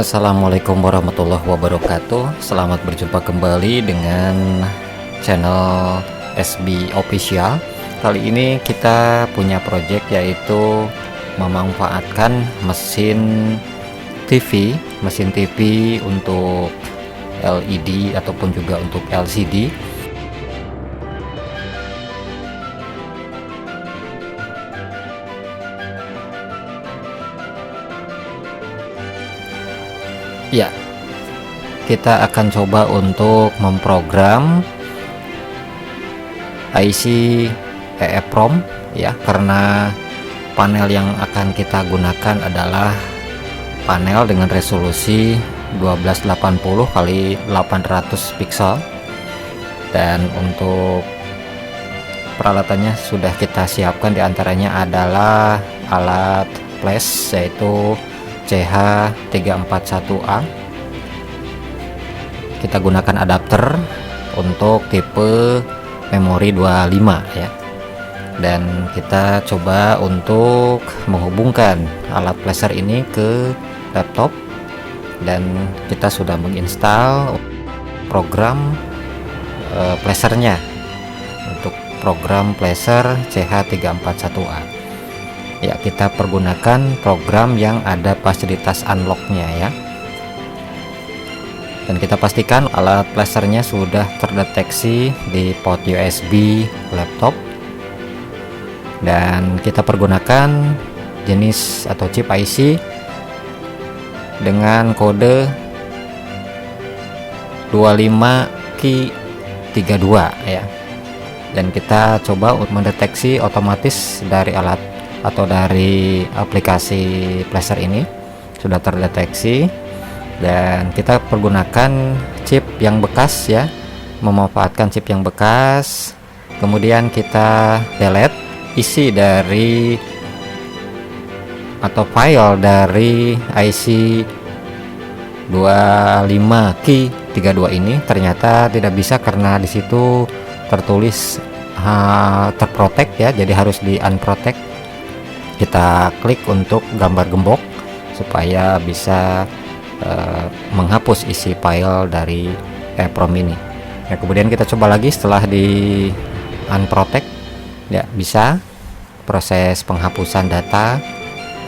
Assalamualaikum warahmatullahi wabarakatuh. Selamat berjumpa kembali dengan channel SB Official. Kali ini kita punya project yaitu memanfaatkan mesin TV untuk LED ataupun juga untuk LCD. Ya, kita akan coba untuk memprogram IC EEPROM ya, karena panel yang akan kita gunakan adalah panel dengan resolusi 1280 x 800 pixel, dan untuk peralatannya sudah kita siapkan. Diantaranya adalah alat flash yaitu CH341A. Kita gunakan adapter untuk tipe memori 25 ya, dan kita coba untuk menghubungkan alat flasher ini ke laptop, dan kita sudah menginstal program flashernya untuk program flasher CH341A. Ya, kita pergunakan program yang ada fasilitas unlocknya ya, dan kita pastikan alat flashernya sudah terdeteksi di port USB laptop, dan kita pergunakan jenis atau chip IC dengan kode 25Ki32 ya, dan kita coba untuk mendeteksi otomatis dari alat atau dari aplikasi flasher ini sudah terdeteksi, dan kita pergunakan chip yang bekas ya, memanfaatkan chip yang bekas. Kemudian kita delete isi dari atau file dari IC 25Ki32 ini. Ternyata tidak bisa karena disitu tertulis terprotect ya, jadi harus di unprotect. Kita klik untuk gambar gembok supaya bisa menghapus isi file dari EEPROM ini. Nah, kemudian kita coba lagi setelah di unprotect ya, bisa proses penghapusan data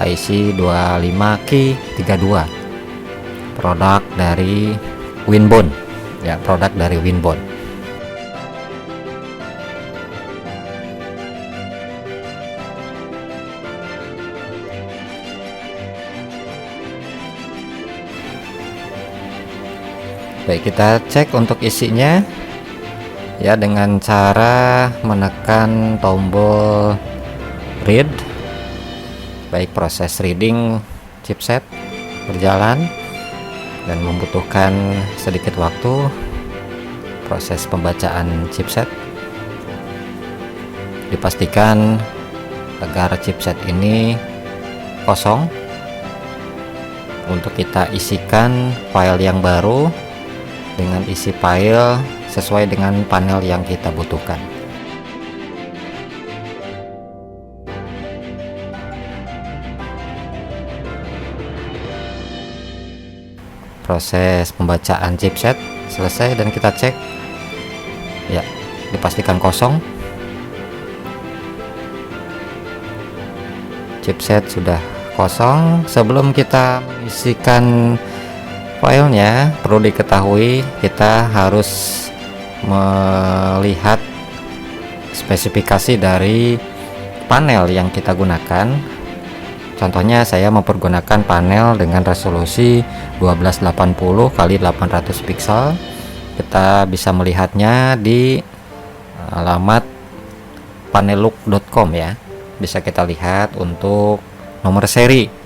IC 25Ki32, produk dari Winbond ya, produk dari Winbond. Baik, kita cek untuk isinya ya dengan cara menekan tombol read. Baik, proses reading chipset berjalan dan membutuhkan sedikit waktu proses pembacaan chipset. Dipastikan agar chipset ini kosong untuk kita isikan file yang baru dengan isi file sesuai dengan panel yang kita butuhkan. Proses pembacaan chipset selesai dan kita cek ya, dipastikan kosong. Chipset sudah kosong. Sebelum kita mengisikan filenya, perlu diketahui kita harus melihat spesifikasi dari panel yang kita gunakan. Contohnya saya mempergunakan panel dengan resolusi 1280 x 800 pixel. Kita bisa melihatnya di alamat panellook.com ya. Bisa kita lihat untuk nomor seri.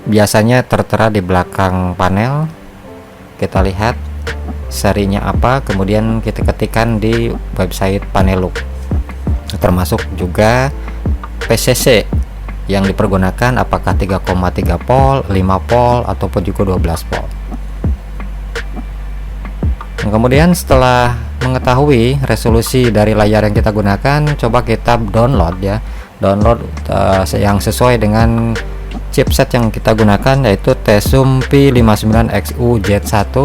Biasanya tertera di belakang panel. Kita lihat serinya apa, kemudian kita ketikkan di website Panellook. Termasuk juga PCC yang dipergunakan, apakah 3,3 volt, 5 volt ataupun juga 12 volt. Dan kemudian setelah mengetahui resolusi dari layar yang kita gunakan, coba kita download ya, download yang sesuai dengan chipset yang kita gunakan yaitu Tesum P59XU-Z1.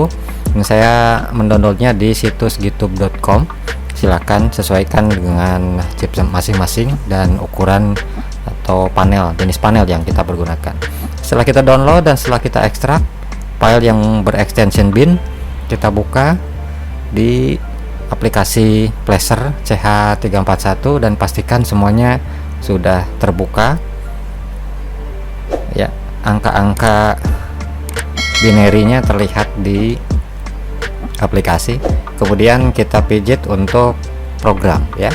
Ini saya mendownloadnya di situs github.com. Silakan sesuaikan dengan chipset masing-masing dan ukuran atau panel, jenis panel yang kita pergunakan. Setelah kita download dan setelah kita ekstrak file yang berextension bin, kita buka di aplikasi Placer CH341 dan pastikan semuanya sudah terbuka ya. Angka-angka binary-nya terlihat di aplikasi. Kemudian kita pijit untuk program ya.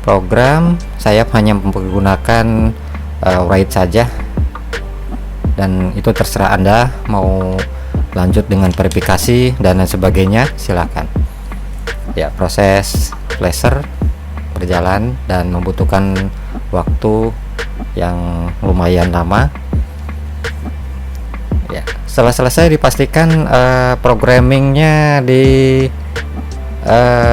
Program saya hanya menggunakan write saja, dan itu terserah Anda mau lanjut dengan verifikasi dan lain sebagainya, silakan ya. Proses Placer berjalan dan membutuhkan waktu yang lumayan lama ya. Setelah selesai dipastikan programmingnya di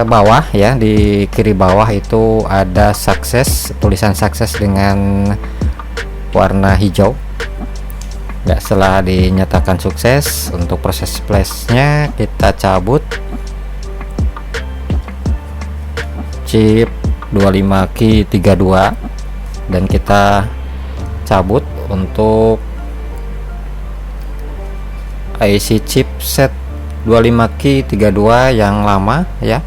bawah ya, di kiri bawah itu ada sukses, tulisan sukses dengan warna hijau ya. Setelah dinyatakan sukses, untuk proses flashnya kita cabut chip 25Ki32 dan kita cabut untuk IC chipset 25Ki32 yang lama ya,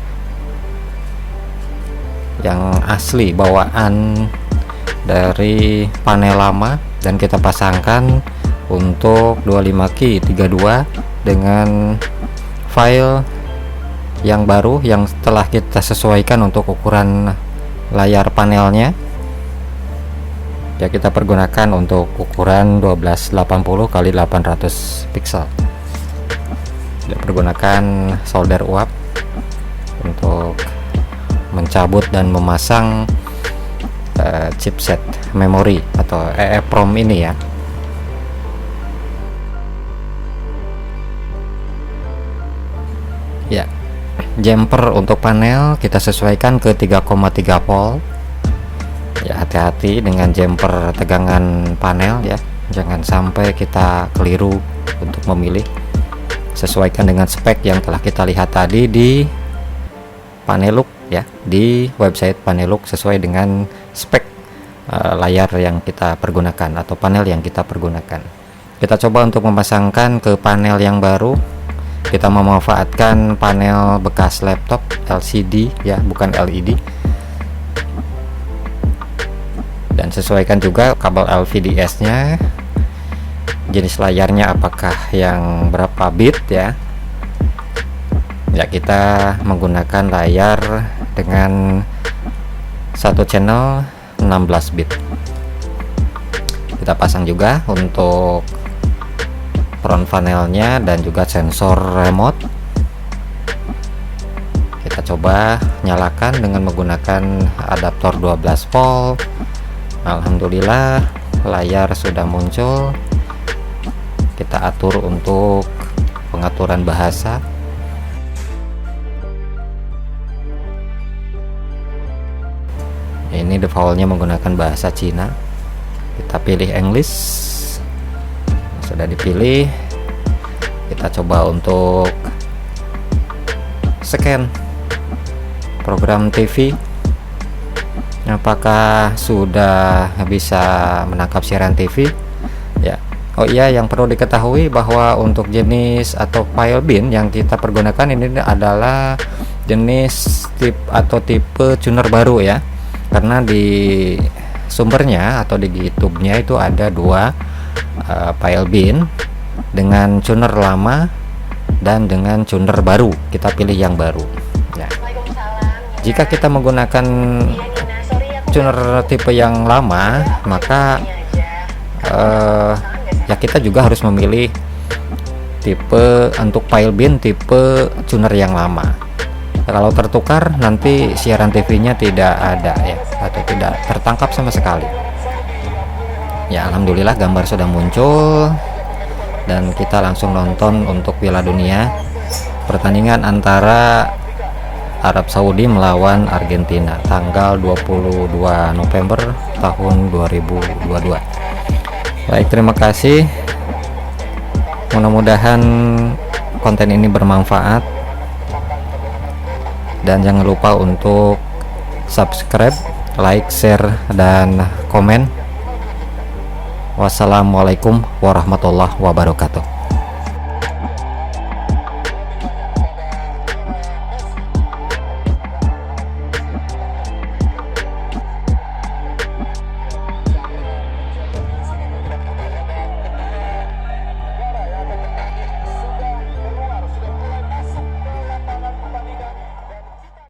yang asli bawaan dari panel lama, dan kita pasangkan untuk 25Ki32 dengan file yang baru yang telah kita sesuaikan untuk ukuran layar panelnya ya. Kita pergunakan untuk ukuran 1280 x 800 pixel. Kita pergunakan solder uap untuk mencabut dan memasang chipset memori atau EEPROM ini ya. Ya, jumper untuk panel kita sesuaikan ke 3,3 volt ya. Hati-hati dengan jumper tegangan panel ya, jangan sampai kita keliru untuk memilih. Sesuaikan dengan spek yang telah kita lihat tadi di Paneluk ya, di website Paneluk, sesuai dengan spek layar yang kita pergunakan atau panel yang kita pergunakan. Kita coba untuk memasangkan ke panel yang baru. Kita memanfaatkan panel bekas laptop LCD ya, bukan LED, dan sesuaikan juga kabel LVDS nya, jenis layarnya apakah yang berapa bit ya. Ya, kita menggunakan layar dengan satu channel 16 bit. Kita pasang juga untuk front panelnya dan juga sensor remote. Kita coba nyalakan dengan menggunakan adaptor 12 volt. Alhamdulillah layar sudah muncul. Kita atur untuk pengaturan bahasa. Ini defaultnya menggunakan bahasa Cina. Kita pilih English. Sudah dipilih, kita coba untuk scan program TV. Apakah sudah bisa menangkap siaran TV ya. Oh iya, yang perlu diketahui bahwa untuk jenis atau file bin yang kita pergunakan ini adalah jenis tipe tuner baru ya, karena di sumbernya atau di GitHub-nya itu ada dua file bin dengan tuner lama dan dengan tuner baru. Kita pilih yang baru ya. Jika kita menggunakan tuner tipe yang lama, maka ya kita juga harus memilih tipe untuk file bin tipe tuner yang lama. Kalau tertukar nanti siaran TV-nya tidak ada ya, atau tidak tertangkap sama sekali. Ya, alhamdulillah gambar sudah muncul dan kita langsung nonton untuk Piala Dunia, pertandingan antara Arab Saudi melawan Argentina tanggal 22 November tahun 2022. Baik, terima kasih. Mudah-mudahan konten ini bermanfaat, dan jangan lupa untuk subscribe, like, share, dan komen. Wassalamualaikum warahmatullahi wabarakatuh.